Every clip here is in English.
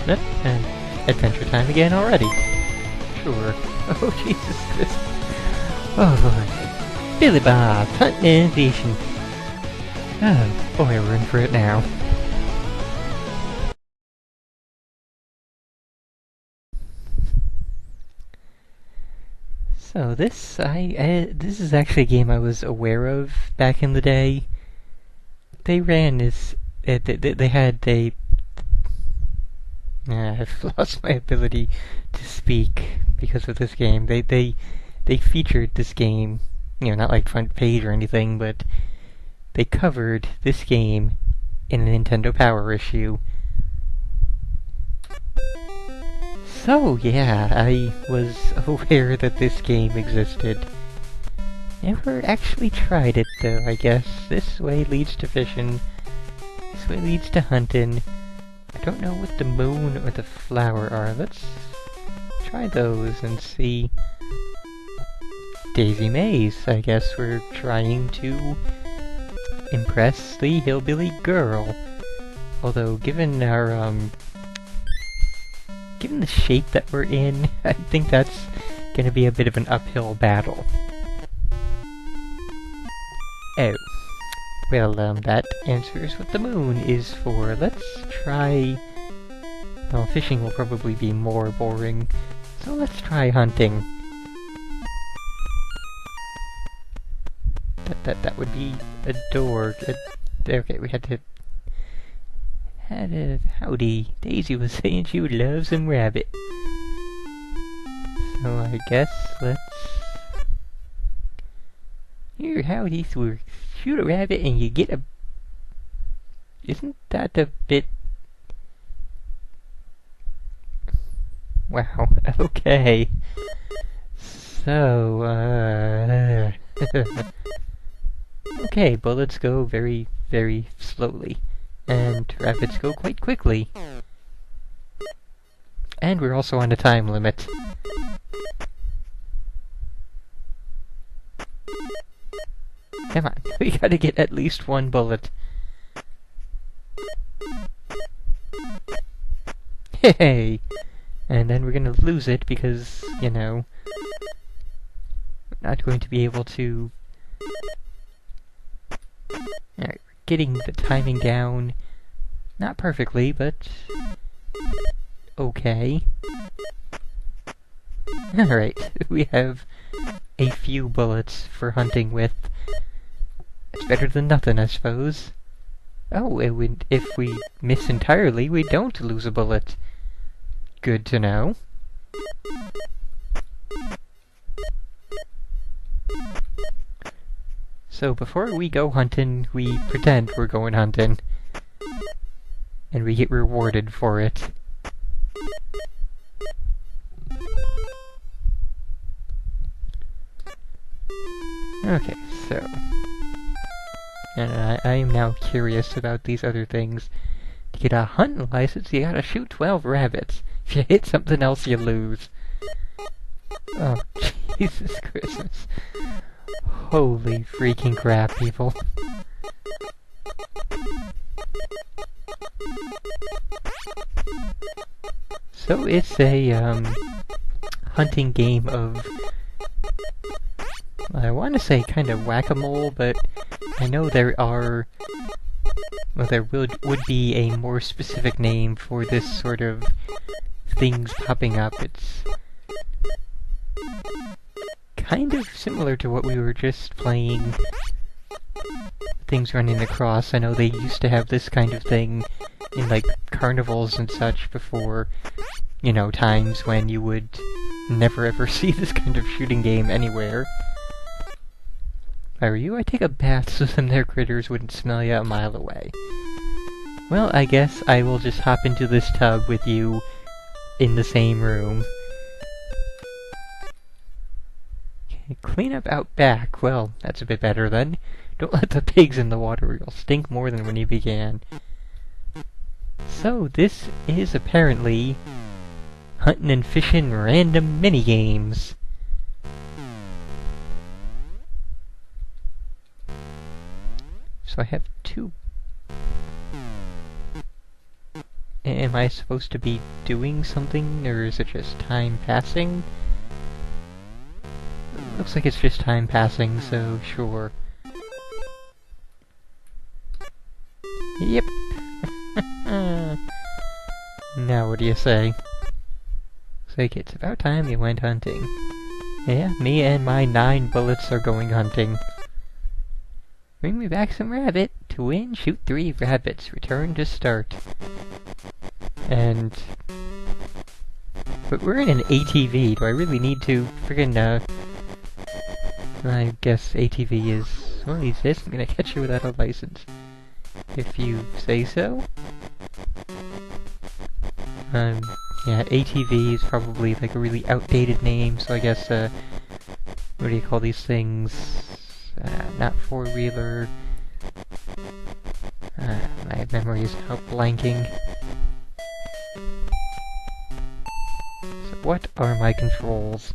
announcement, and adventure time again already. Sure. Oh, Jesus Christ. Oh, Lord. Billy Bob, Huntin and Fishin. Oh, boy, we're in for it now. So this is actually a game I was aware of back in the day. They ran this. I've lost my ability to speak because of this game. They featured this game, not like front page or anything, but they covered this game in a Nintendo Power issue. So, yeah, I was aware that this game existed. Never actually tried it, though, I guess. This way leads to Fishin. This way leads to Huntin. I don't know what the moon or the flower are. Let's try those and see. Daisy Maze. I guess we're trying to impress the hillbilly girl. Although, given our, given the shape that we're in, I think that's gonna be a bit of an uphill battle. Oh. Well, that answers what the moon is for. Let's try... Well, fishing will probably be more boring, so let's try hunting. That would be a door. Okay, we had to... Howdy. Daisy was saying she would love some rabbit. So I guess let's... Here, howdy, so shoot a rabbit and you get a... Isn't that a bit... Wow, okay. So, okay, bullets go very, very slowly. And rabbits go quite quickly. And we're also on a time limit. Come on, we gotta get at least one bullet. Hey! And then we're gonna lose it because, we're not going to be able to... Alright, we're getting the timing down. Not perfectly, but... okay. Alright, we have a few bullets for hunting with. It's better than nothing, I suppose. Oh, if we miss entirely, we don't lose a bullet. Good to know. So before we go hunting, we pretend we're going hunting. And we get rewarded for it. Okay, so... And I am now curious about these other things. To get a hunting license, you gotta shoot 12 rabbits. If you hit something else, you lose. Oh, Jesus Christmas. Holy freaking crap, people. So it's a, hunting game of... I want to say kind of whack-a-mole, but I know there are... Well, there would be a more specific name for this sort of things popping up. It's kind of similar to what we were just playing, things running across. I know they used to have this kind of thing in, like, carnivals and such before, times when you would never ever see this kind of shooting game anywhere. If I were you, I'd take a bath so them there critters wouldn't smell you a mile away. Well, I guess I will just hop into this tub with you in the same room. Okay, clean up out back. Well, that's a bit better then. Don't let the pigs in the water, or you'll stink more than when you began. So, this is apparently Huntin' and Fishin' random minigames. So I have two... Am I supposed to be doing something, or is it just time passing? Looks like it's just time passing, so sure. Yep. Now what do you say? Looks like it's about time you went hunting. Yeah, me and my 9 bullets are going hunting. Bring me back some rabbit. To win, shoot 3 rabbits. Return to start. But we're in an ATV. Do I really need to friggin', I guess ATV is... One of these days I'm gonna catch you without a license. If you say so. Yeah, ATV is probably like a really outdated name, so I guess, what do you call these things? Not four-wheeler. My memory is now blanking. So what are my controls?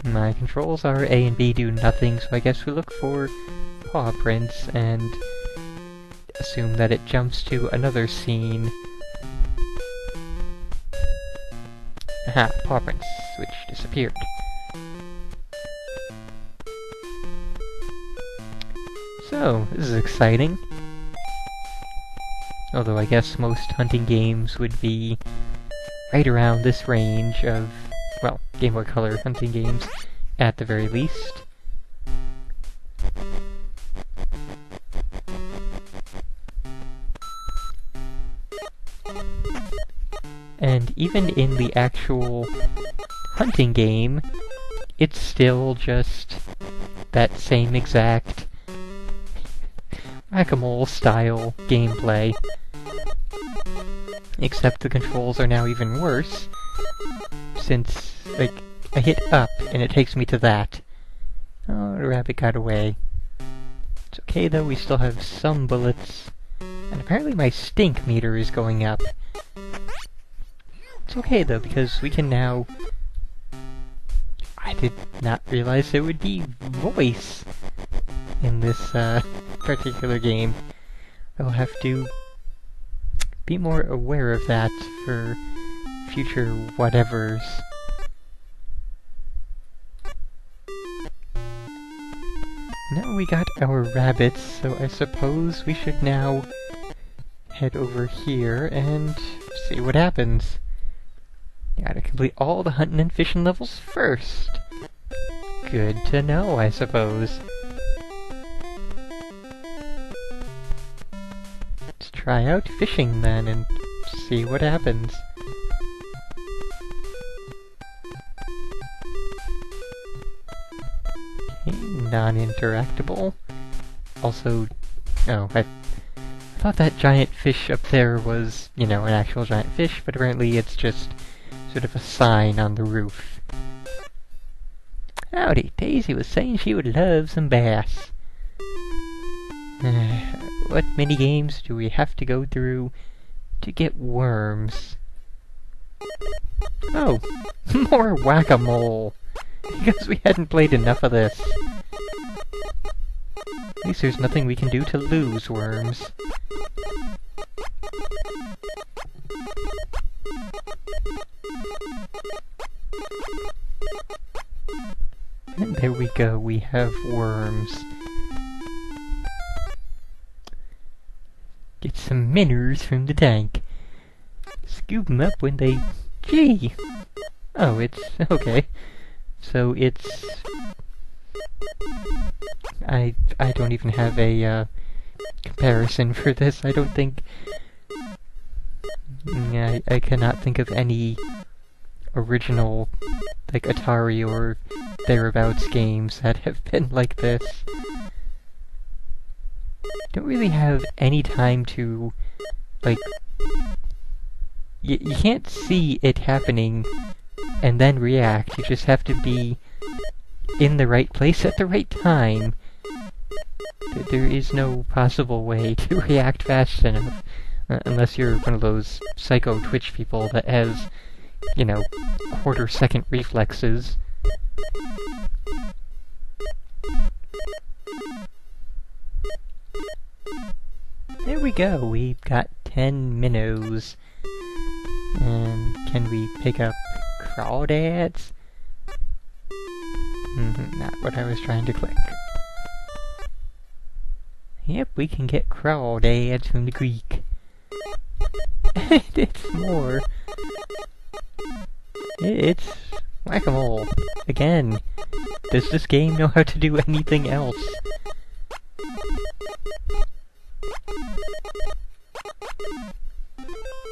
My controls are A and B do nothing, so I guess we look for paw prints and assume that it jumps to another scene. Aha, paw prints, which disappeared. So, this is exciting. Although I guess most hunting games would be right around this range of, well, Game Boy Color hunting games, at the very least. And even in the actual hunting game, it's still just that same exact whack-a-mole style gameplay. Except the controls are now even worse, since, like, I hit up and it takes me to that. Oh, the rabbit got away. It's okay though, we still have some bullets. And apparently my stink meter is going up. It's okay though, because we can now... I did not realize there would be voice in this particular game. I will have to be more aware of that for future whatevers. Now we got our rabbits, so I suppose we should now head over here and see what happens. Gotta complete all the hunting and fishing levels first. Good to know, I suppose. Let's try out fishing then and see what happens. Okay, non-interactable. Also, oh, I thought that giant fish up there was, you know, an actual giant fish, but apparently it's just sort of a sign on the roof. Howdy, Daisy was saying she would love some bass. What minigames do we have to go through to get worms? Oh, more whack-a-mole! Because we hadn't played enough of this. At least there's nothing we can do to lose worms. And there we go, we have worms. Get some minnows from the tank. Scoop them up when they... Gee! Oh, it's... okay. So it's... I don't even have a, comparison for this. I don't think... I cannot think of any original, like, Atari or thereabouts games that have been like this. Don't really have any time to, like... You can't see it happening and then react. You just have to be in the right place at the right time. There is no possible way to react fast enough. Unless you're one of those psycho Twitch people that has, you know, quarter-second reflexes. There we go, we've got 10 minnows. And can we pick up crawdads? Not what I was trying to click. Yep, we can get crawdads from the creek. It's more. It's whack-a-mole. Again, does this game know how to do anything else?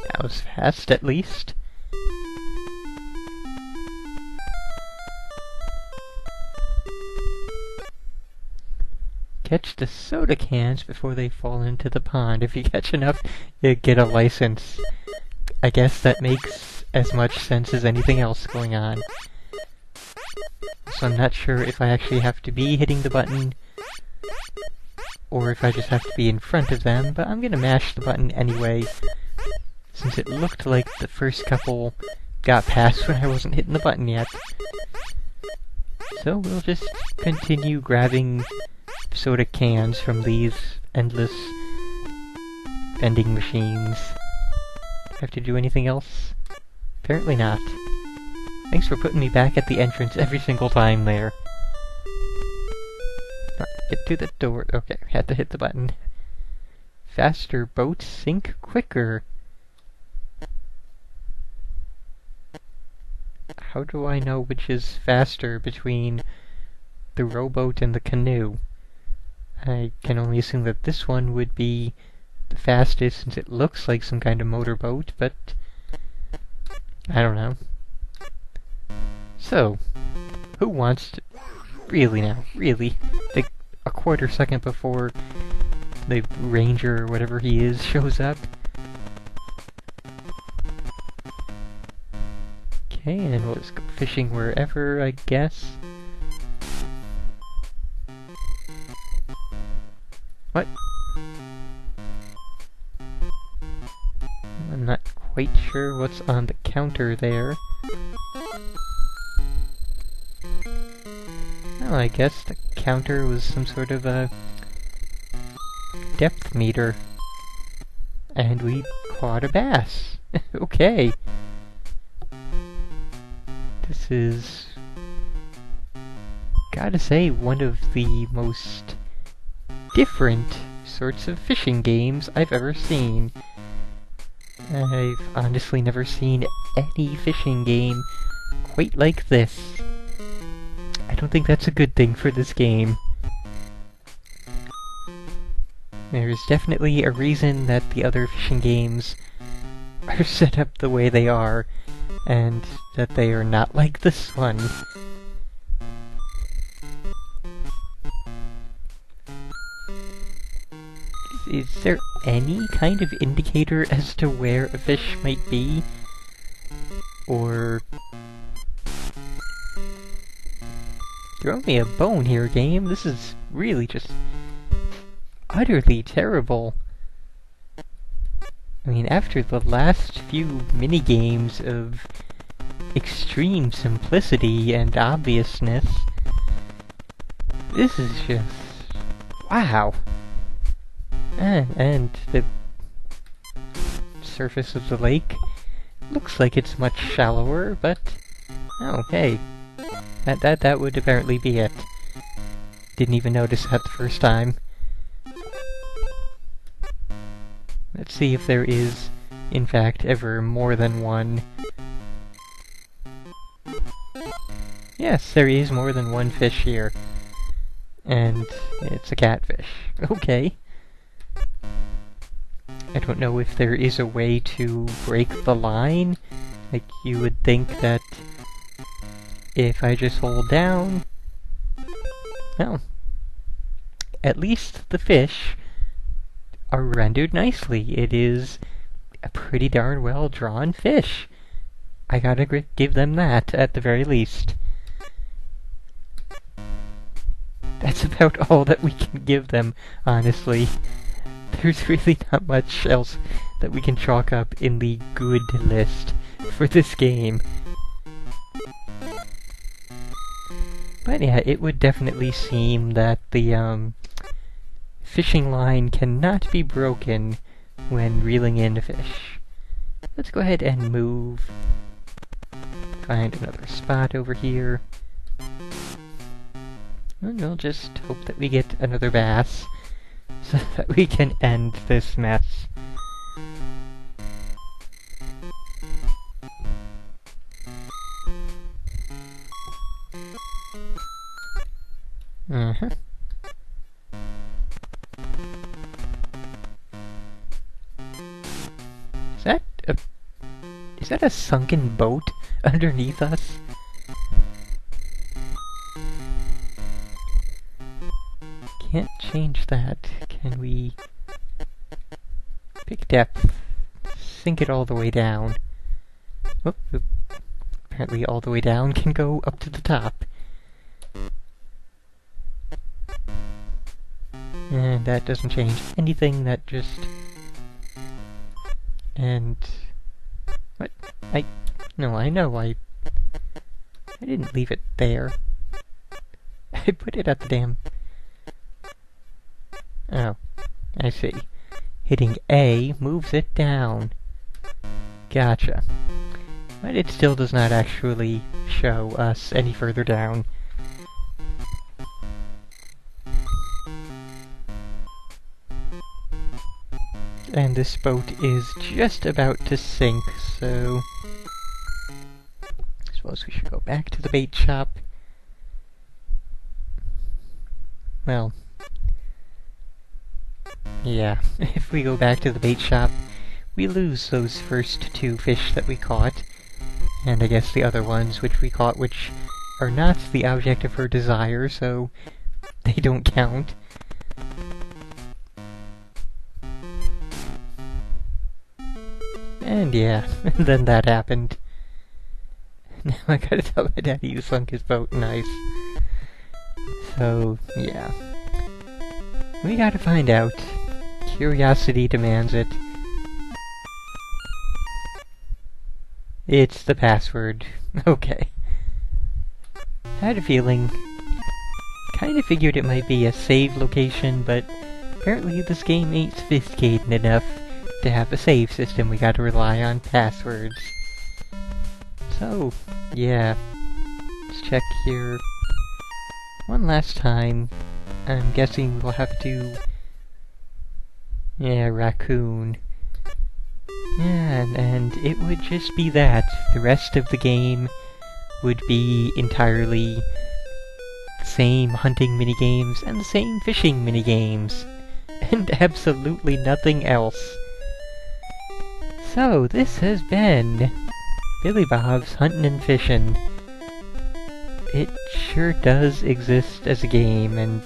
That was fast, at least. Catch the soda cans before they fall into the pond. If you catch enough, you get a license. I guess that makes as much sense as anything else going on. So I'm not sure if I actually have to be hitting the button, or if I just have to be in front of them, but I'm gonna mash the button anyway, since it looked like the first couple got past when I wasn't hitting the button yet. So we'll just continue grabbing soda cans from these endless vending machines. Do I have to do anything else? Apparently not. Thanks for putting me back at the entrance every single time there. Get to the door. Okay, had to hit the button. Faster boats sink quicker. How do I know which is faster between the rowboat and the canoe? I can only assume that this one would be the fastest since it looks like some kind of motorboat, but I don't know. So, who wants to... Really now, really? Like a quarter second before the ranger or whatever he is shows up? Okay, and we'll just go fishing wherever, I guess. What? I'm not quite sure what's on the counter there. Well, I guess the counter was some sort of a depth meter. And we caught a bass. Okay. This is, gotta say, one of the most different sorts of fishing games I've ever seen. I've honestly never seen any fishing game quite like this. I don't think that's a good thing for this game. There's definitely a reason that the other fishing games are set up the way they are, and that they are not like this one. Is there any kind of indicator as to where a fish might be? Or... Throw me a bone here, game. This is really just utterly terrible. I mean, after the last few minigames of extreme simplicity and obviousness, this is just... wow! And the surface of the lake looks like it's much shallower, but... oh, hey. That would apparently be it. Didn't even notice that the first time. Let's see if there is, in fact, ever more than one. Yes, there is more than one fish here. And it's a catfish. Okay. I don't know if there is a way to break the line. Like, you would think that if I just hold down... well, at least the fish are rendered nicely. It is a pretty darn well drawn fish. I gotta give them that, at the very least. That's about all that we can give them, honestly. There's really not much else that we can chalk up in the good list for this game. But yeah, it would definitely seem that the fishing line cannot be broken when reeling in a fish. Let's go ahead and move. Find another spot over here. And we'll just hope that we get another bass, so that we can end this mess. Uh-huh. Is that a sunken boat underneath us? Can't change that. Can we pick depth? Sink it all the way down. Oop, oop. Apparently all the way down can go up to the top. And that doesn't change anything, that just... And... What? No, I know, I didn't leave it there. I put it at the damn... Oh, I see. Hitting A moves it down. Gotcha. But it still does not actually show us any further down. And this boat is just about to sink, so... I suppose we should go back to the bait shop. Well... yeah, if we go back to the bait shop, we lose those first 2 fish that we caught. And I guess the other ones which we caught, which are not the object of her desire, so they don't count. And yeah, then that happened. Now I gotta tell my daddy you sunk his boat, nice. So, yeah. We gotta find out. Curiosity demands it. It's the password. Okay. I had a feeling. Kinda figured it might be a save location, but apparently this game ain't sophisticated enough to have a save system. We gotta rely on passwords. So, yeah. Let's check here one last time. I'm guessing we'll have to... yeah, raccoon. Yeah, and it would just be that. The rest of the game would be entirely the same hunting minigames and the same fishing minigames. And absolutely nothing else. So, this has been Billy Bob's Huntin' and Fishin'. It sure does exist as a game, and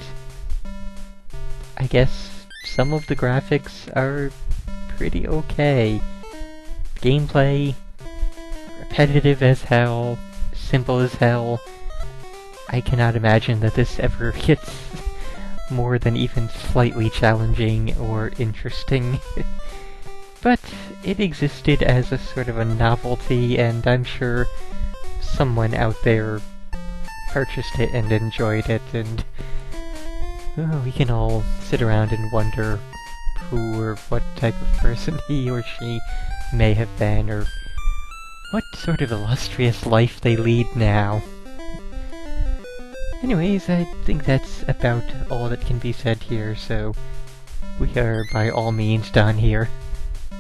I guess some of the graphics are pretty okay. Gameplay, repetitive as hell, simple as hell. I cannot imagine that this ever gets more than even slightly challenging or interesting. But it existed as a sort of a novelty, and I'm sure someone out there purchased it and enjoyed it, and we can all sit around and wonder who or what type of person he or she may have been, or what sort of illustrious life they lead now. Anyways, I think that's about all that can be said here, so we are by all means done here.